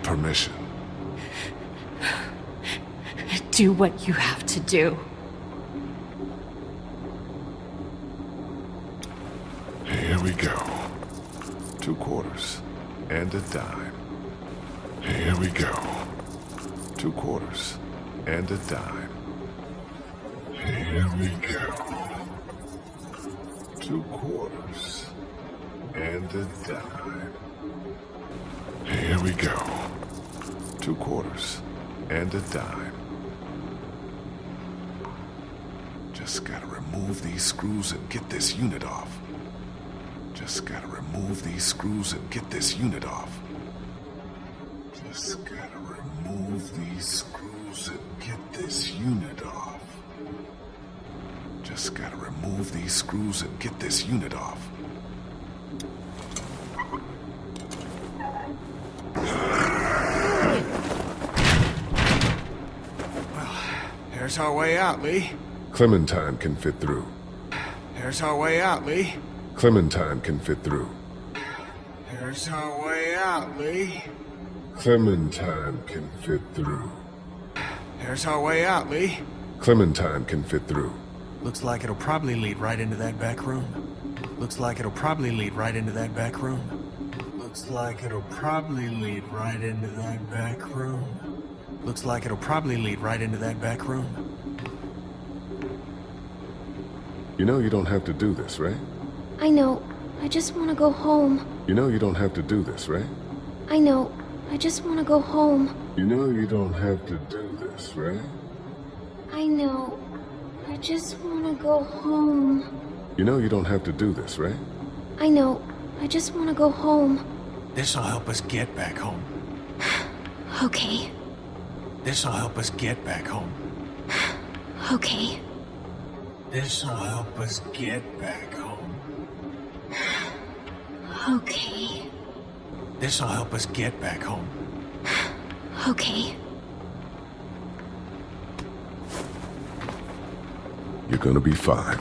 permission. Do what you have to do. Here we go. 2 quarters and a dime. Here we go. 2 quarters and a dime. Here we go. 2 quarters and a dime. Here we go. 2 quarters and a dime. Just gotta remove these screws and get this unit off. Just gotta remove these screws and get this unit off. Just gotta remove these screws and get this unit off. Just gotta remove these screws and get this unit off. Well, here's our way out, Lee. Clementine can fit through. Here's our way out, Lee. Clementine can fit through. Here's our way out, Lee. Clementine can fit through. Here's our way out, Lee. Clementine can fit through. Looks like it'll probably lead right into that back room. Looks like it'll probably lead right into that back room. Looks like it'll probably lead right into that back room. Looks like it'll probably lead right into that back room. You know you don't have to do this, right? I know. I just want to go home. You know you don't have to do this, right? I know. I just want to go home. You know you don't have to do this, right? I know. I just want to go home. You know you don't have to do this, right? I know. I just want to go home. This'll help us get back home. Okay. This'll help us get back home. Okay. This'll help us get back home. Okay. This'll help us get back home. Okay. You're gonna be fine.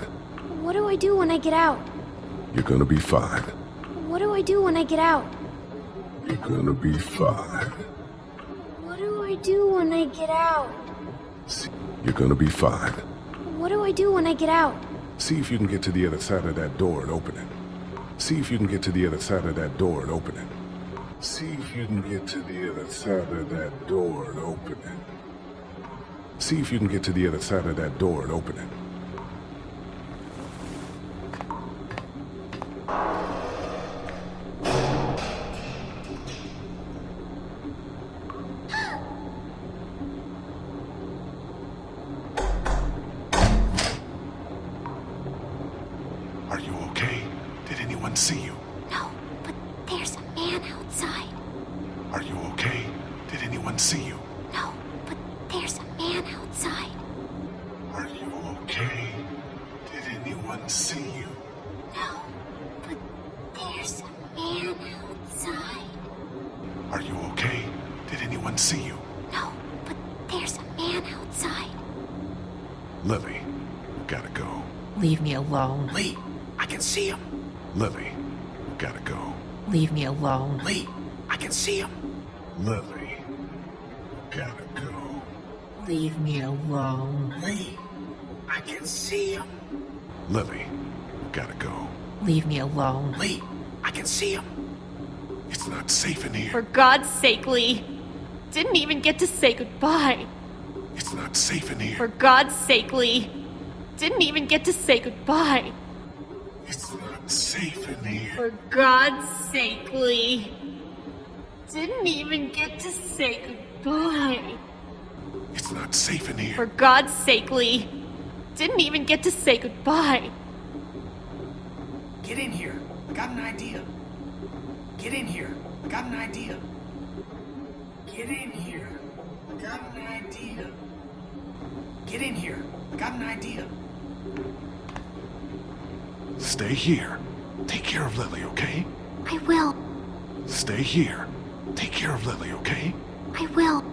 What do I do when I get out? You're gonna be fine. What do I do when I get out? You're gonna be fine. What do I do when I get out? You're gonna be fine. What do I do when I get out? See if you can get to the other side of that door and open it. See if you can get to the other side of that door and open it. See if you can get to the other side of that door and open it. See if you can get to the other side of that door and open it. Are you okay? Did anyone see you? No, but there's a man outside. Are you okay? Did anyone see you? No, but there's a man outside. Are you okay? Did anyone see you? No, but there's a man outside. Are you okay? Did anyone see you? No, but there's a man outside. Lily, gotta go. Leave me alone. Lee, I can see him. Lily, gotta go. Leave me alone. Lee, I can see him. Lily, gotta go. Leave me alone. Lee, I can see him. Lily, gotta go. Leave me alone. Lee, I can see him. It's not safe in here. For God's sake, Lee. Didn't even get to say goodbye. It's not safe in here. For God's sake, Lee. Didn't even get to say goodbye. It's not safe in here. For God's sake, Lee. Didn't even get to say goodbye. It's not safe in here. For God's sake, Lee. Didn't even get to say goodbye. Get in here. I got an idea. Get in here. I got an idea. Get in here. I got an idea. Get in here. I got an idea. Stay here. Take care of Lily, okay? I will. Stay here. Take care of Lily, okay? I will.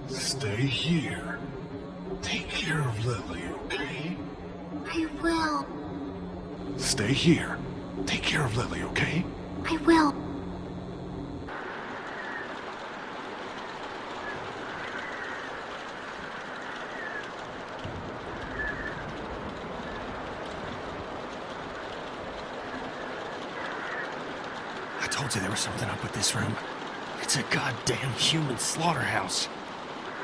Stay here. Take care of Lily, okay? I will. Stay here. Take care of Lily, okay? I will. told you there was something up with this room. It's a goddamn human slaughterhouse.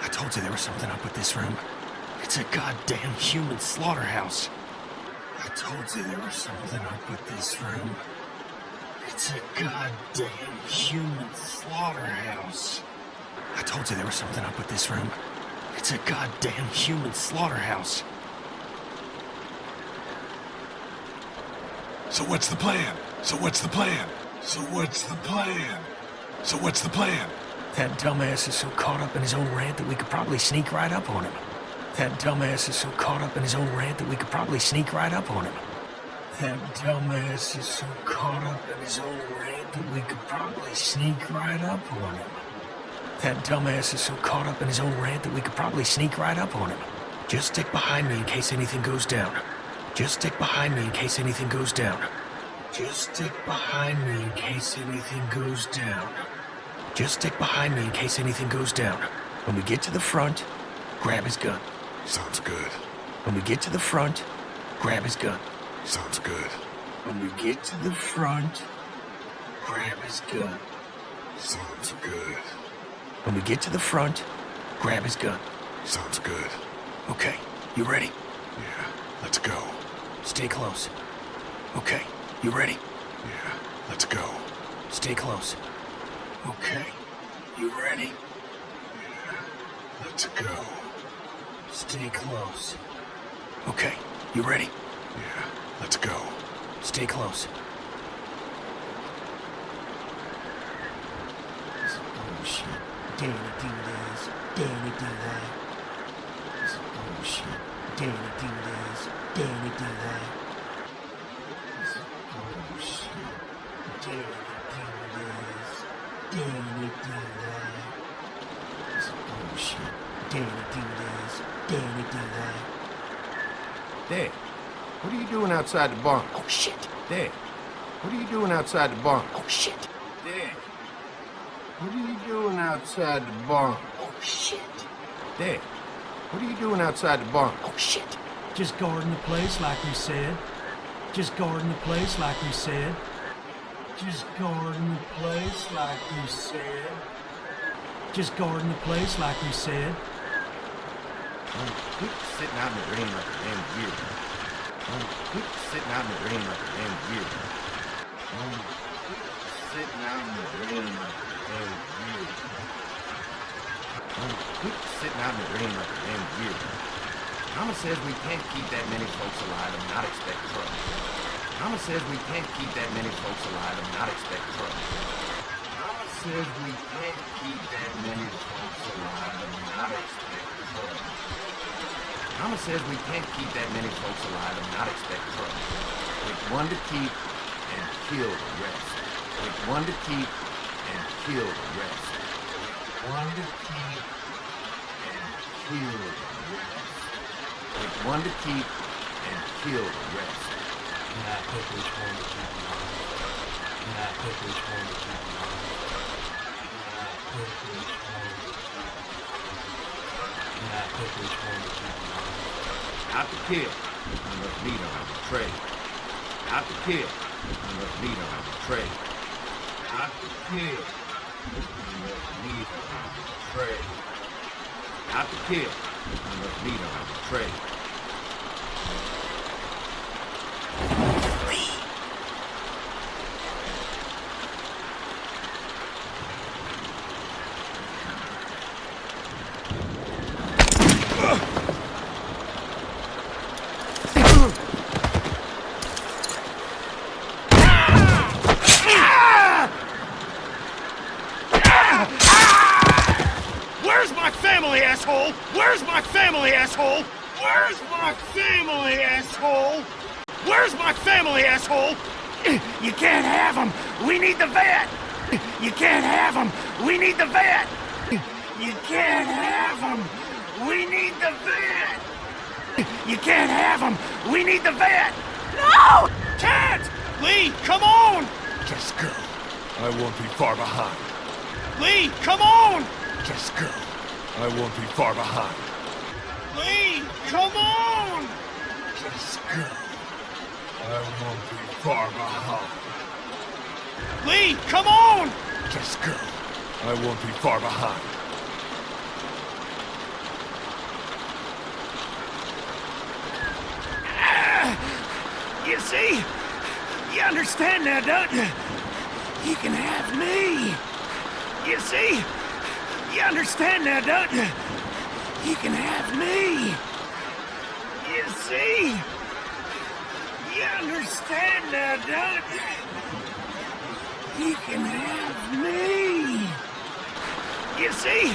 I told you there was something up with this room. It's a goddamn human slaughterhouse. I told you there was something up with this room. It's a goddamn human slaughterhouse. I told you there was something up with this room. It's a goddamn human slaughterhouse. So what's the plan? So what's the plan? So what's the plan? So what's the plan? That dumbass is so caught up in his own rant that we could probably sneak right up on him. That dumbass is so caught up in his own rant that we could probably sneak right up on him. That dumbass is so caught up in his own rant that we could probably sneak right up on him. That dumbass is so caught up in his own rant that we could probably sneak right up on him. Just stick behind me in case anything goes down. Just stick behind me in case anything goes down. Just stick behind me in case anything goes down. Just stick behind me in case anything goes down. When we get to the front, grab his gun. Sounds good. When we get to the front, grab his gun. Sounds good. When we get to the front, grab his gun. Sounds good. When we get to the front, grab his gun. Sounds good. Okay, you ready? Yeah, let's go. Stay close. Okay, you ready? Yeah, let's go. Stay close. Okay, you ready? Let's go. Stay close. Okay, you ready? Yeah, let's go. Stay close. This is bullshit. Danny do this. Danny do that. This is bullshit. Danny do this. Danny do that. This is bullshit. Danny do this. Danny do that. This is bullshit. Danny do this. Danny do that. Dad, what are you doing outside the barn? Oh shit. Dad, what are you doing outside the barn? Oh shit. Dad, what are you doing outside the barn? Oh shit. Dad, what are you doing outside the barn? Oh shit. Just guarding the place like we said. Just guarding the place like we said. Just guarding the place like we said. Just guarding the place like we said. Quit sitting out in the rain like a damn deer. Quit sitting out in the rain like a damn deer. Quit sitting out in the rain like a damn deer. Quit sitting out in the rain like a damn deer. Mama says we can't keep that many folks alive and not expect trouble. Mama says we can't keep that many folks alive and not expect trouble. Mama says we can't keep that many folks alive and not expect trouble. Mama says we can't keep that many folks alive and not expect trouble. Pick one to keep and kill the rest. Pick one to keep and kill the rest. Pick one to keep and kill the rest. Pick one to keep and kill the rest. Can I pick which one to keep alive? Can I pick which one to keep alive? Can I pick which one? Can I pick which one to keep alive? Out to kill, unless meat on the tray. Out to kill, unless meat on the tray. Out to kill, unless meat on the tray. Out to kill, unless meat on the tray. Where's my family, asshole? Where's my family, asshole? Where's my family, asshole? Where's my family, asshole? You can't have them. We need the vet. You can't have them. We need the vet. You can't have them. We need the vet. You can't have them. We need the vet. No! Can't! Lee, come on! Just go. I won't be far behind. Lee, come on! Just go. I won't be far behind. Lee, come on! Just go. I won't be far behind. Lee, come on! Just go. I won't be far behind. You see? You understand now, don't you? You can have me. You see? You understand now, don't you? You can have me. You see? You understand now, don't you? You can have me. You see?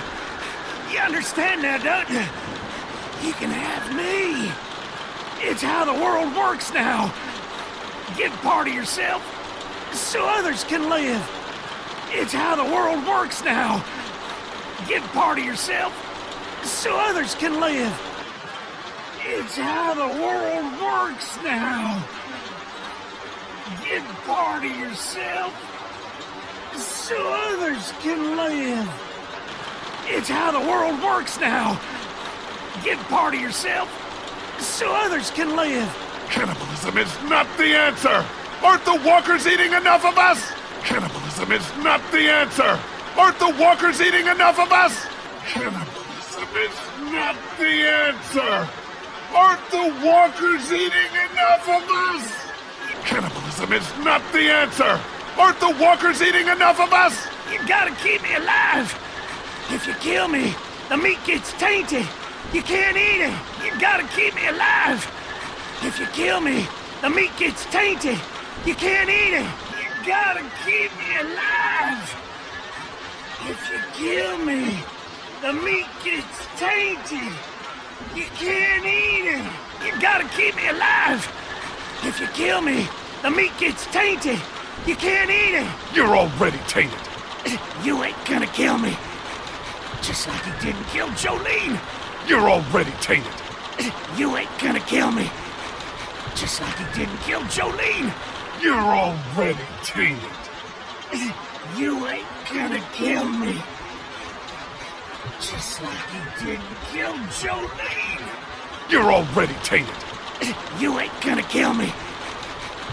You understand now, don't you? You can have me. It's how the world works now. Get part of yourself so others can live. It's how the world works now. Get part of yourself so others can live. It's how the world works now. Get part of yourself so others can live. It's how the world works now. Get part of yourself so others can live. Cannibalism is not the answer! Aren't the walkers eating enough of us? Cannibalism is not the answer! Aren't the walkers eating enough of us? Cannibalism is not the answer! Aren't the walkers eating enough of us? Cannibalism is not the answer! Aren't the walkers eating enough of us? You gotta keep me alive. If you kill me, the meat gets tainted. You can't eat it. You gotta keep me alive. If you kill me, the meat gets tainted. You can't eat it. You gotta keep me alive. If you kill me, the meat gets tainted. You can't eat it. You gotta keep me alive. If you kill me, the meat gets tainted. You can't eat it. You're already tainted. You ain't gonna kill me. Just like you didn't kill Jolene. You're already tainted. You ain't gonna kill me. Just like you didn't kill Jolene. You're already tainted. You ain't gonna kill me. Just like you didn't kill Jolene. You're already tainted. You ain't gonna kill me.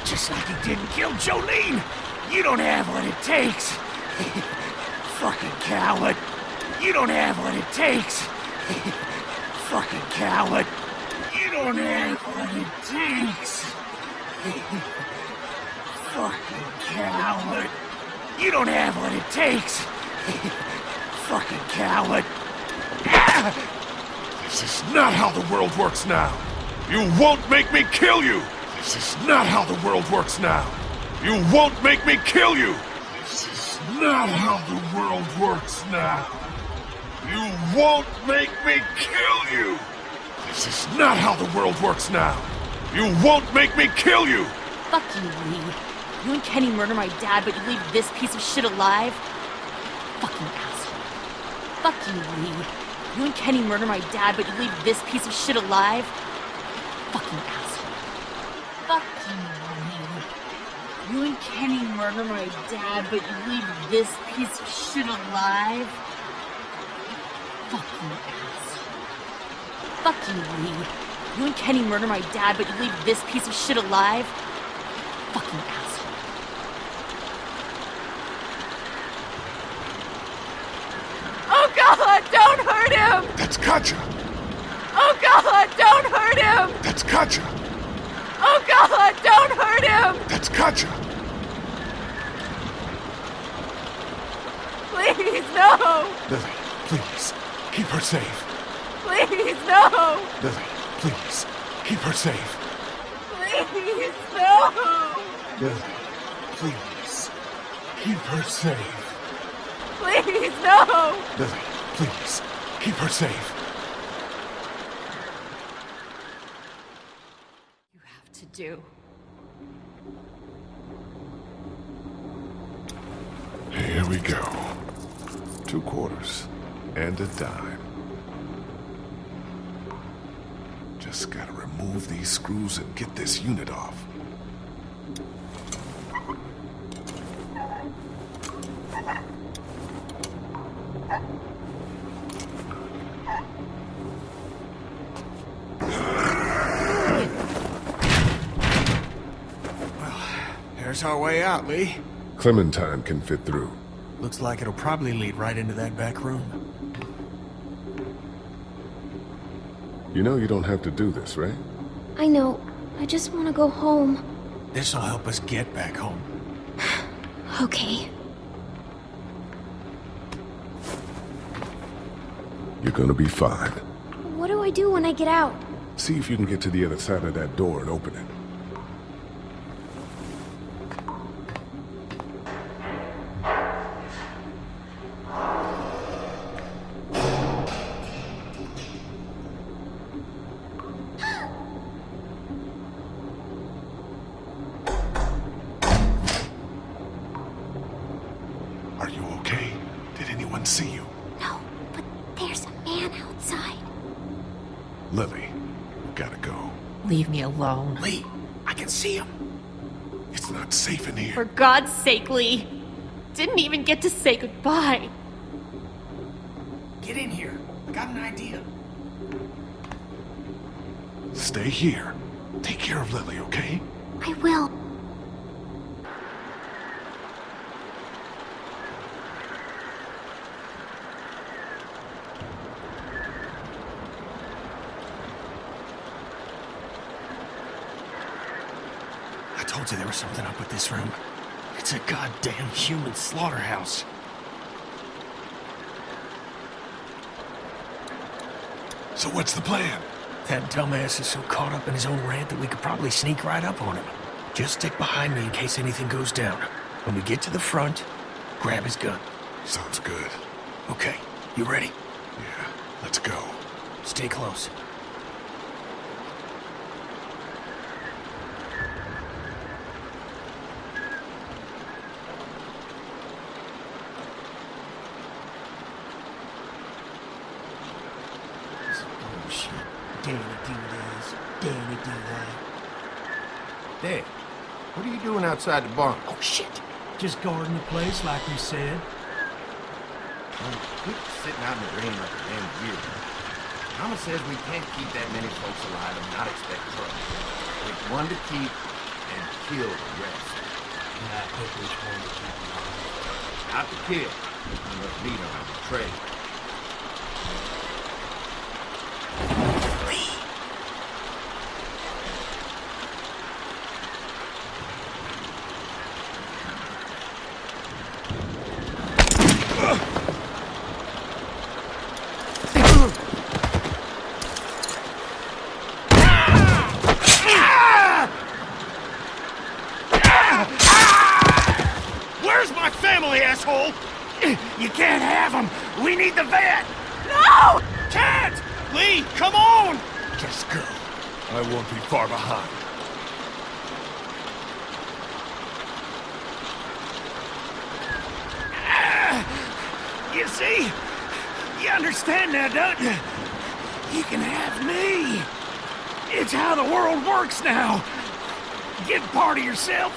Just like you didn't kill Jolene. You don't have what it takes. Fucking coward. You don't have what it takes. Fucking coward. You don't have what it takes. Fucking coward. You don't have what it takes. Fucking coward. This is not how the world works now. You won't make me kill you. This is not how the world works now. You won't make me kill you. This is not how the world works now. You won't make me kill you. This is not how the world works now. You won't make me kill you. Fuck you, Lee. You and Kenny murder my dad, but you leave this piece of shit alive? Fucking asshole. Fuck you, Lee. You and Kenny murder my dad, but you leave this piece of shit alive? Fucking asshole. Fuck you, Lee. You and Kenny murder my dad, but you leave this piece of shit alive? Fucking asshole. Fuck you, Lee. You and Kenny murder my dad, but you leave this piece of shit alive? Fucking asshole. Oh God, don't hurt him! That's Katja. Oh God, don't hurt him! That's Katja. Oh God, don't hurt him! That's Katja. Please, no! Lily, please, keep her safe. Please, no! Lily, please, keep her safe. Please, no! Lily, please, keep her safe. Please, no! Lily, please, keep her safe. You have to do. Here we go. 2 quarters and a dime. Just gotta remove these screws and get this unit off. There's our way out, Lee. Clementine can fit through. Looks like it'll probably lead right into that back room. You know you don't have to do this, right? I know. I just want to go home. This'll help us get back home. Okay. You're gonna be fine. What do I do when I get out? See if you can get to the other side of that door and open it. Are you okay? Did anyone see you? No, but there's a man outside. Lily, we gotta go. Leave me alone. Lee, I can see him. It's not safe in here. For God's sake, Lee. Didn't even get to say goodbye. Get in here. I got an idea. Stay here. Take care of Lily, okay? I will. I told you there was something up with this room. It's a goddamn human slaughterhouse. So what's the plan? That dumbass is so caught up in his own rant that we could probably sneak right up on him. Just stick behind me in case anything goes down. When we get to the front, grab his gun. Sounds good. Okay, you ready? Yeah, let's go. Stay close. Danny do this, Danny do that. Dad, what are you doing outside the barn? Oh, shit. Just guarding the place like you said. Quit sitting out in the rain like a damn deer. Mama says we can't keep that many folks alive and not expect trouble. Pick one to keep and kill the rest. I pick which one to keep alive. Not to kill. Enough meat on the tray. Where's my family, asshole? You can't have them. We need the vet. No! Can't! Lee, come on! Just go. I won't be far behind. You see? You understand now, don't you? You can have me. It's how the world works now. Give part of yourself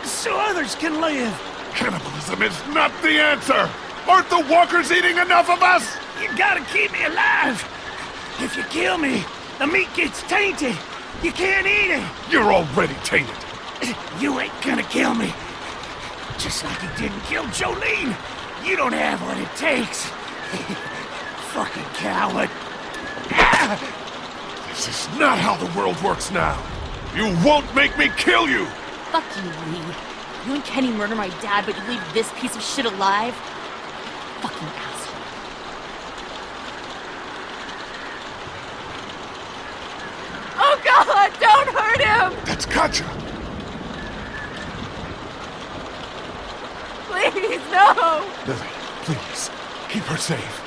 so others can live. Cannibalism is not the answer! Aren't the walkers eating enough of us? You gotta keep me alive. If you kill me, the meat gets tainted. You can't eat it. You're already tainted. You ain't gonna kill me. Just like you didn't kill Jolene. You don't have what it takes. Fucking coward. This is not how the world works now. You won't make me kill you! Fuck you, Lee. You and Kenny murder my dad, but you leave this piece of shit alive? Fucking asshole. Oh God, don't hurt him! That's Katja! Please, no! Lily, please, keep her safe.